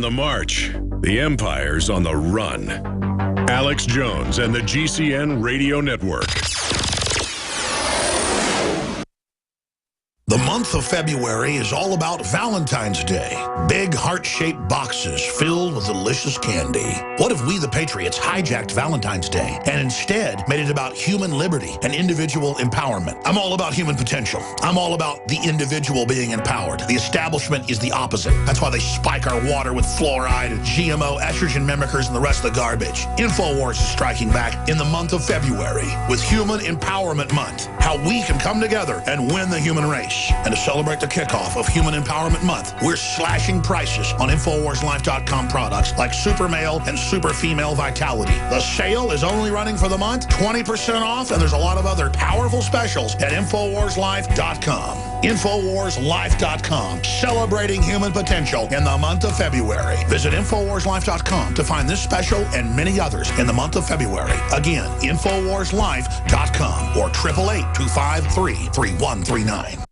on the march. The empire's on the run. Alex Jones and the GCN Radio Network. The month of February is all about Valentine's Day. Big heart-shaped boxes filled with delicious candy. What if we, the Patriots, hijacked Valentine's Day and instead made it about human liberty and individual empowerment? I'm all about human potential. I'm all about the individual being empowered. The establishment is the opposite. That's why they spike our water with fluoride and GMO, estrogen mimickers, and the rest of the garbage. InfoWars is striking back in the month of February with Human Empowerment Month. How we can come together and win the human race. And to celebrate the kickoff of Human Empowerment Month, we're slashing prices on InfoWarsLife.com products like Super Male and Super Female Vitality. The sale is only running for the month, 20% off, and there's a lot of other powerful specials at InfoWarsLife.com. InfoWarsLife.com, celebrating human potential in the month of February. Visit InfoWarsLife.com to find this special and many others in the month of February. Again, InfoWarsLife.com or 888-253-3139.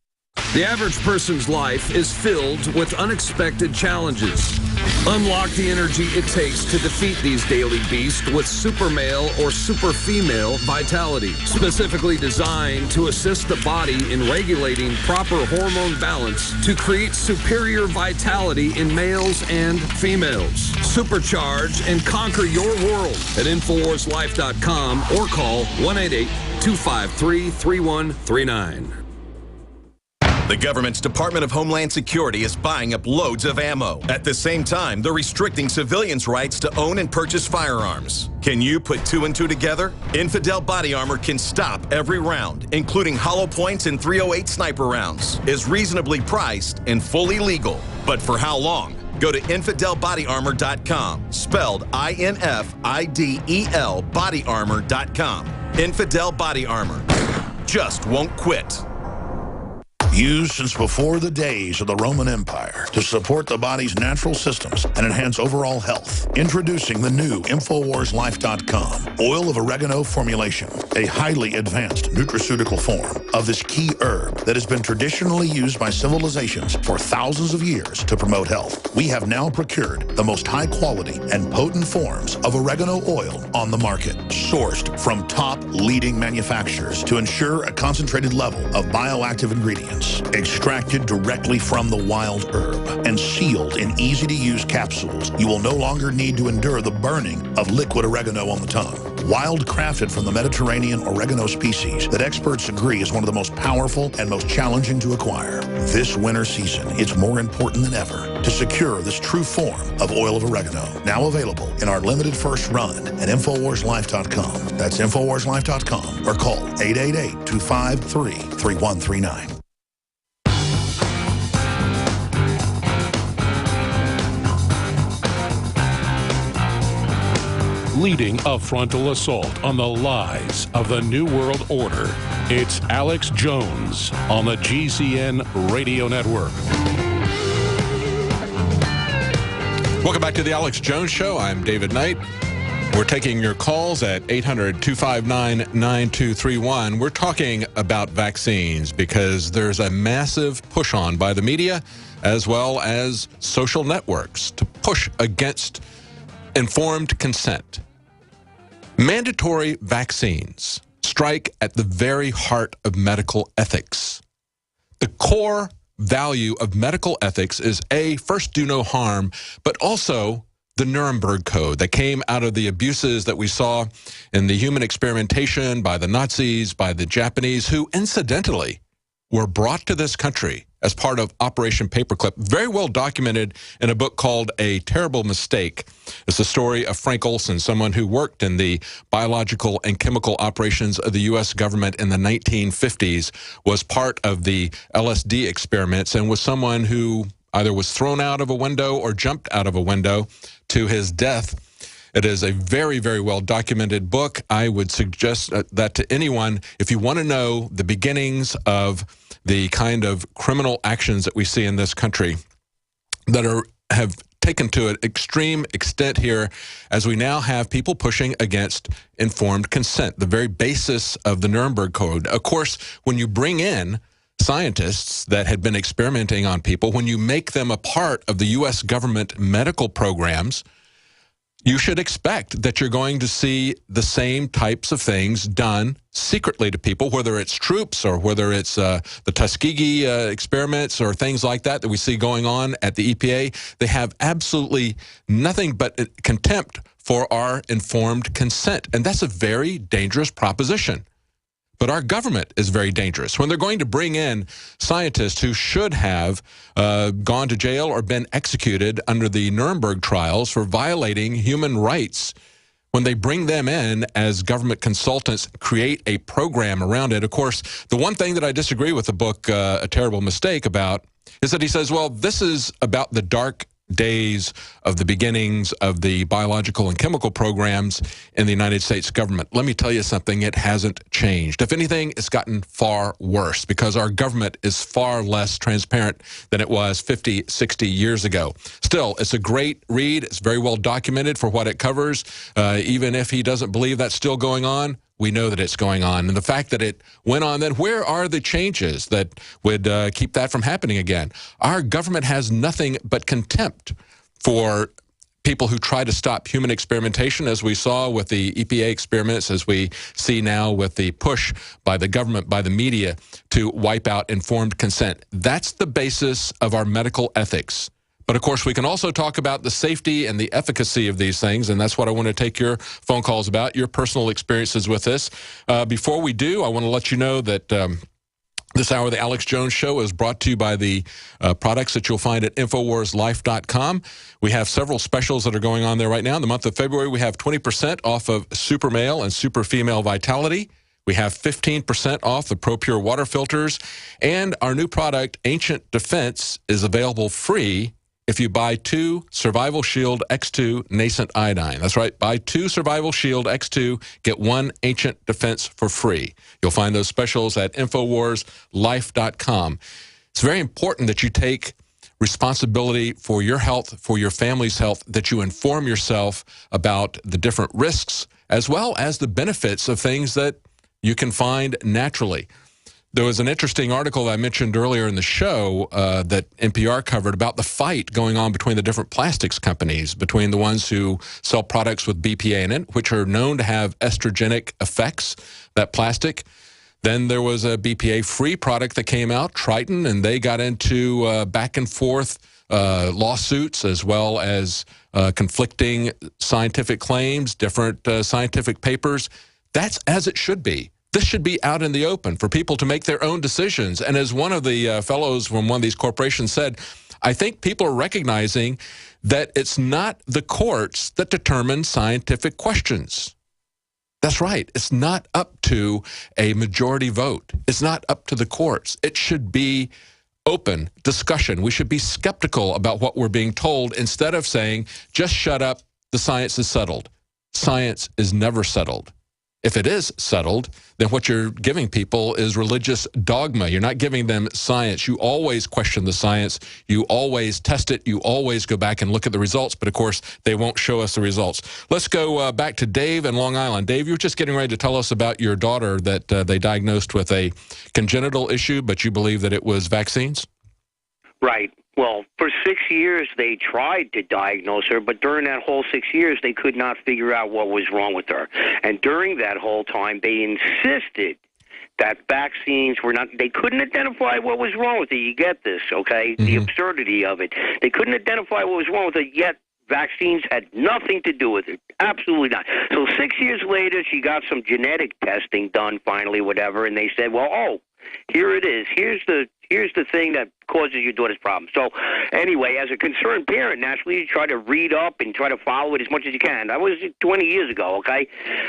The average person's life is filled with unexpected challenges. Unlock the energy it takes to defeat these daily beasts with Super Male or Super Female Vitality, specifically designed to assist the body in regulating proper hormone balance to create superior vitality in males and females. Supercharge and conquer your world at InfoWarsLife.com or call 1-888-253-3139. The government's Department of Homeland Security is buying up loads of ammo. At the same time, they're restricting civilians' rights to own and purchase firearms. Can you put two and two together? Infidel Body Armor can stop every round, including hollow points and .308 sniper rounds, is reasonably priced and fully legal. But for how long? Go to InfidelBodyArmor.com, spelled INFIDEL bodyarmor.com. Infidel Body Armor. Just won't quit. Used since before the days of the Roman Empire to support the body's natural systems and enhance overall health. Introducing the new InfoWarsLife.com oil of oregano formulation, a highly advanced nutraceutical form of this key herb that has been traditionally used by civilizations for thousands of years to promote health. We have now procured the most high quality and potent forms of oregano oil on the market, sourced from top leading manufacturers to ensure a concentrated level of bioactive ingredients. Extracted directly from the wild herb and sealed in easy-to-use capsules, you will no longer need to endure the burning of liquid oregano on the tongue. Wild crafted from the Mediterranean oregano species that experts agree is one of the most powerful and most challenging to acquire. This winter season, it's more important than ever to secure this true form of oil of oregano. Now available in our limited first run at InfoWarsLife.com. That's InfoWarsLife.com or call 888-253-3139. Leading a frontal assault on the lies of the New World Order, it's Alex Jones on the GCN Radio Network. Welcome back to the Alex Jones Show. I'm David Knight. We're taking your calls at 800-259-9231. We're talking about vaccines because there's a massive push on by the media as well as social networks to push against informed consent. Mandatory vaccines strike at the very heart of medical ethics. The core value of medical ethics is A, first do no harm, but also the Nuremberg Code that came out of the abuses that we saw in the human experimentation by the Nazis, by the Japanese, who incidentally were brought to this country as part of Operation Paperclip, very well documented in a book called A Terrible Mistake. It's the story of Frank Olson, someone who worked in the biological and chemical operations of the U.S. government in the 1950s, was part of the LSD experiments, and was someone who either was thrown out of a window or jumped out of a window to his death. It is a very, very well documented book. I would suggest that to anyone, if you want to know the beginnings of the kind of criminal actions that we see in this country that have taken to an extreme extent here, as we now have people pushing against informed consent, the very basis of the Nuremberg Code. Of course, when you bring in scientists that had been experimenting on people, when you make them a part of the U.S. government medical programs, you should expect that you're going to see the same types of things done secretly to people, whether it's troops or whether it's the Tuskegee experiments or things like that we see going on at the EPA. They have absolutely nothing but contempt for our informed consent, and that's a very dangerous proposition. But our government is very dangerous. When they're going to bring in scientists who should have gone to jail or been executed under the Nuremberg trials for violating human rights, when they bring them in as government consultants, create a program around it. Of course, the one thing that I disagree with the book, A Terrible Mistake, about is that he says, well, this is about the dark days of the beginnings of the biological and chemical programs in the United States government. Let me tell you something, it hasn't changed. If anything, it's gotten far worse because our government is far less transparent than it was 50, 60 years ago. Still, it's a great read. It's very well documented for what it covers. Even if he doesn't believe that's still going on, we know that it's going on. And the fact that it went on, then where are the changes that would keep that from happening again? Our government has nothing but contempt for people who try to stop human experimentation, as we saw with the EPA experiments, as we see now with the push by the government, by the media, to wipe out informed consent. That's the basis of our medical ethics. But, of course, we can also talk about the safety and the efficacy of these things, and that's what I want to take your phone calls about, your personal experiences with this. Before we do, I want to let you know that this hour of the Alex Jones Show is brought to you by the products that you'll find at InfoWarsLife.com. We have several specials that are going on there right now. In the month of February, we have 20% off of Super Male and Super Female Vitality. We have 15% off the ProPure water filters. And our new product, Ancient Defense, is available free if you buy 2 Survival Shield X2 Nascent Iodine. That's right, buy 2 Survival Shield X2, get 1 Ancient Defense for free. You'll find those specials at InfoWarsLife.com. It's very important that you take responsibility for your health, for your family's health, that you inform yourself about the different risks as well as the benefits of things that you can find naturally. There was an interesting article I mentioned earlier in the show that NPR covered about the fight going on between the different plastics companies, between the ones who sell products with BPA in it, which are known to have estrogenic effects, that plastic. Then there was a BPA-free product that came out, Triton, and they got into back and forth lawsuits as well as conflicting scientific claims, different scientific papers. That's as it should be. This should be out in the open for people to make their own decisions. And as one of the fellows from one of these corporations said, I think people are recognizing that it's not the courts that determine scientific questions. That's right. It's not up to a majority vote. It's not up to the courts. It should be open discussion. We should be skeptical about what we're being told instead of saying, just shut up, the science is settled. Science is never settled. If it is settled, then what you're giving people is religious dogma. You're not giving them science. You always question the science. You always test it. You always go back and look at the results. But, of course, they won't show us the results. Let's go back to Dave in Long Island. Dave, you were just getting ready to tell us about your daughter that they diagnosed with a congenital issue, but you believe that it was vaccines? Right. Well, for 6 years, they tried to diagnose her, but during that whole 6 years, they could not figure out what was wrong with her. And during that whole time, they insisted that vaccines were not, they couldn't identify what was wrong with it. You get this, okay? Mm-hmm. The absurdity of it. They couldn't identify what was wrong with it, yet vaccines had nothing to do with it. Absolutely not. So 6 years later, she got some genetic testing done finally, whatever, and they said, well, oh, here it is. Here's the thing that causes your daughter's problem. So anyway, as a concerned parent, naturally you try to read up and try to follow it as much as you can. That was 20 years ago, okay?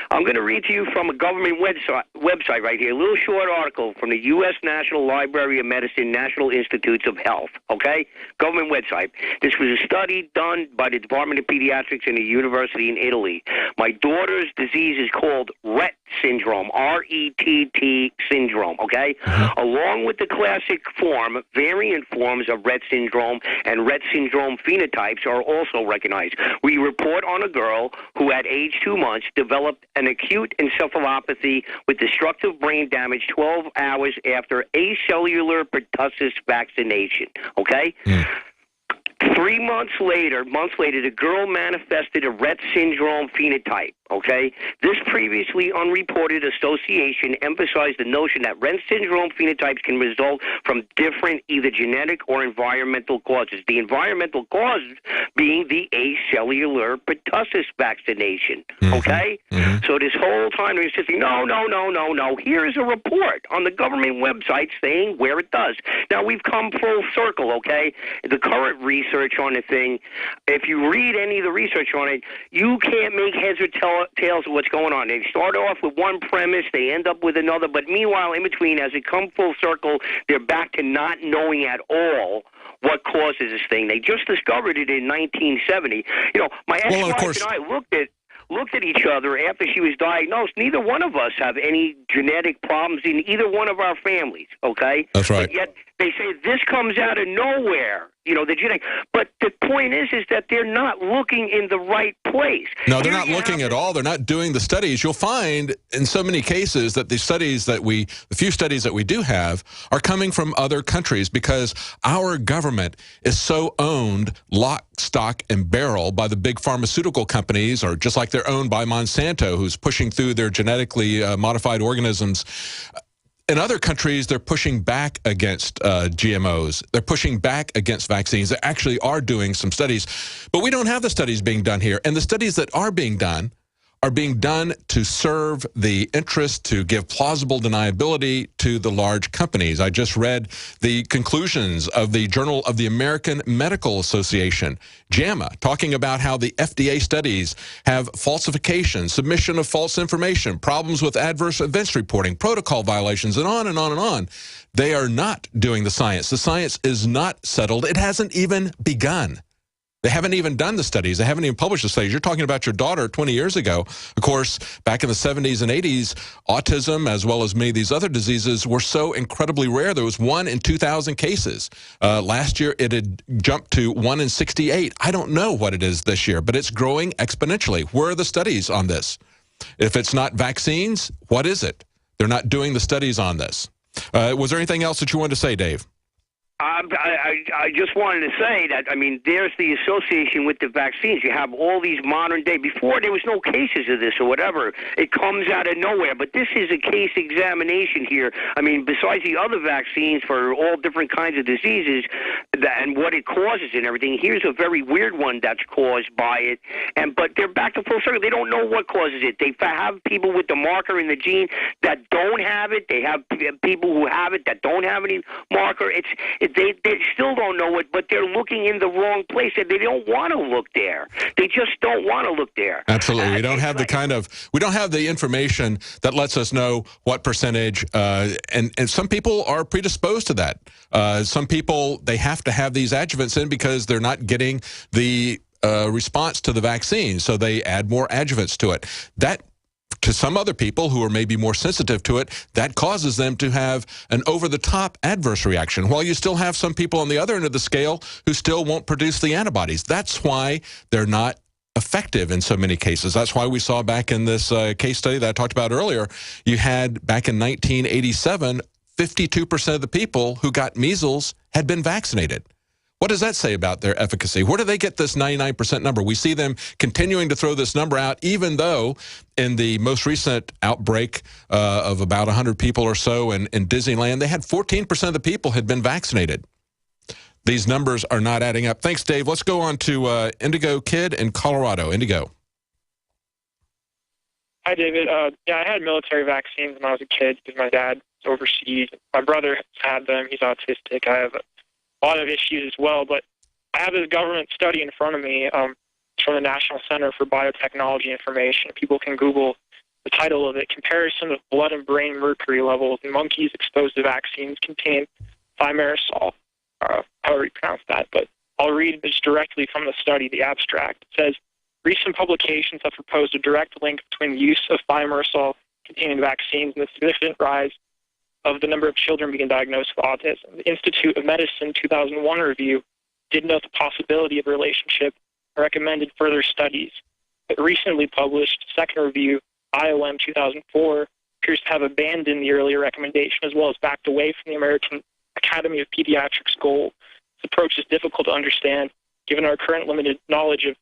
I'm going to read to you from a government website right here, a little short article from the U.S. National Library of Medicine, National Institutes of Health, okay? Government website. This was a study done by the Department of Pediatrics in a university in Italy. My daughter's disease is called Rett syndrome, R-E-T-T syndrome, okay? Along with the classic variant forms of Rett syndrome and Rett syndrome phenotypes are also recognized. We report on a girl who at age 2 months developed an acute encephalopathy with destructive brain damage 12 hours after acellular pertussis vaccination. Okay? 3 months later, the girl manifested a Rett syndrome phenotype, okay? This previously unreported association emphasized the notion that Rett syndrome phenotypes can result from different either genetic or environmental causes. The environmental causes being the acellular pertussis vaccination, okay? So this whole time they're saying, no. Here's a report on the government website saying where it does. Now, we've come full circle, okay? The current research on the thing, if you read any of the research on it, you can't make heads or tails of what's going on. They start off with one premise, they end up with another, but meanwhile, in between, as it comes full circle, they're back to not knowing at all what causes this thing. They just discovered it in 1970. You know, my ex-wife and I looked at each other after she was diagnosed. Neither one of us have any genetic problems in either one of our families, okay? That's right. But yet they say this comes out of nowhere, you know, the genetic. But the point is that they're not looking in the right place. No, they're not looking at all. They're not doing the studies. You'll find in so many cases that the few studies that we do have are coming from other countries because our government is so owned lock, stock, and barrel by the big pharmaceutical companies, or just like they're owned by Monsanto, who's pushing through their genetically modified organisms. In other countries, they're pushing back against GMOs. They're pushing back against vaccines. They actually are doing some studies. But we don't have the studies being done here. And the studies that are being done to serve the interest, to give plausible deniability to the large companies. I just read the conclusions of the Journal of the American Medical Association, JAMA, talking about how the FDA studies have falsification, submission of false information, problems with adverse events reporting, protocol violations, and on and on and on. They are not doing the science. The science is not settled. It hasn't even begun. They haven't even done the studies. They haven't even published the studies. You're talking about your daughter 20 years ago. Of course, back in the 70s and 80s, autism, as well as many of these other diseases, were so incredibly rare. There was 1 in 2,000 cases. Last year, it had jumped to 1 in 68. I don't know what it is this year, but it's growing exponentially. Where are the studies on this? If it's not vaccines, what is it? They're not doing the studies on this. Was there anything else that you wanted to say, Dave? I just wanted to say that, I mean, there's the association with the vaccines. You have all these modern day, before there was no cases of this or whatever, it comes out of nowhere. But this is a case examination here. I mean, besides the other vaccines for all different kinds of diseases and what it causes and everything, here's a very weird one that's caused by it. But they're back to full circle. They don't know what causes it. They have people with the marker in the gene that don't have it. They have people who have it that don't have any marker. They still don't know it, but they're looking in the wrong place, and they don't want to look there. They just don't want to look there. Absolutely. We don't have we don't have the information that lets us know what percentage, and some people are predisposed to that. Some people, they have to have these adjuvants in because they're not getting the response to the vaccine, so they add more adjuvants to it. That, to some other people who are maybe more sensitive to it, that causes them to have an over-the-top adverse reaction, while you still have some people on the other end of the scale who still won't produce the antibodies. That's why they're not effective in so many cases. That's why we saw back in this case study that I talked about earlier, you had back in 1987, 52% of the people who got measles had been vaccinated. What does that say about their efficacy? Where do they get this 99% number? We see them continuing to throw this number out, even though in the most recent outbreak of about 100 people or so in Disneyland, they had 14% of the people had been vaccinated. These numbers are not adding up. Thanks, Dave. Let's go on to Indigo Kid in Colorado. Indigo. Hi, David. Yeah, I had military vaccines when I was a kid because my dad was overseas. My brother had them. He's autistic. I have a lot of issues as well, but I have this government study in front of me from the National Center for Biotechnology Information. People can Google the title of it, Comparison of Blood and Brain Mercury Levels in Monkeys Exposed to Vaccines Contain Thimerosal, however you pronounce that, but I'll read this directly from the study, the abstract. It says, recent publications have proposed a direct link between the use of thimerosal containing vaccines and the significant rise of the number of children being diagnosed with autism. The Institute of Medicine 2001 review did note the possibility of a relationship and recommended further studies. But recently published second review, IOM 2004, appears to have abandoned the earlier recommendation as well as backed away from the American Academy of Pediatrics' goal. This approach is difficult to understand given our current limited knowledge of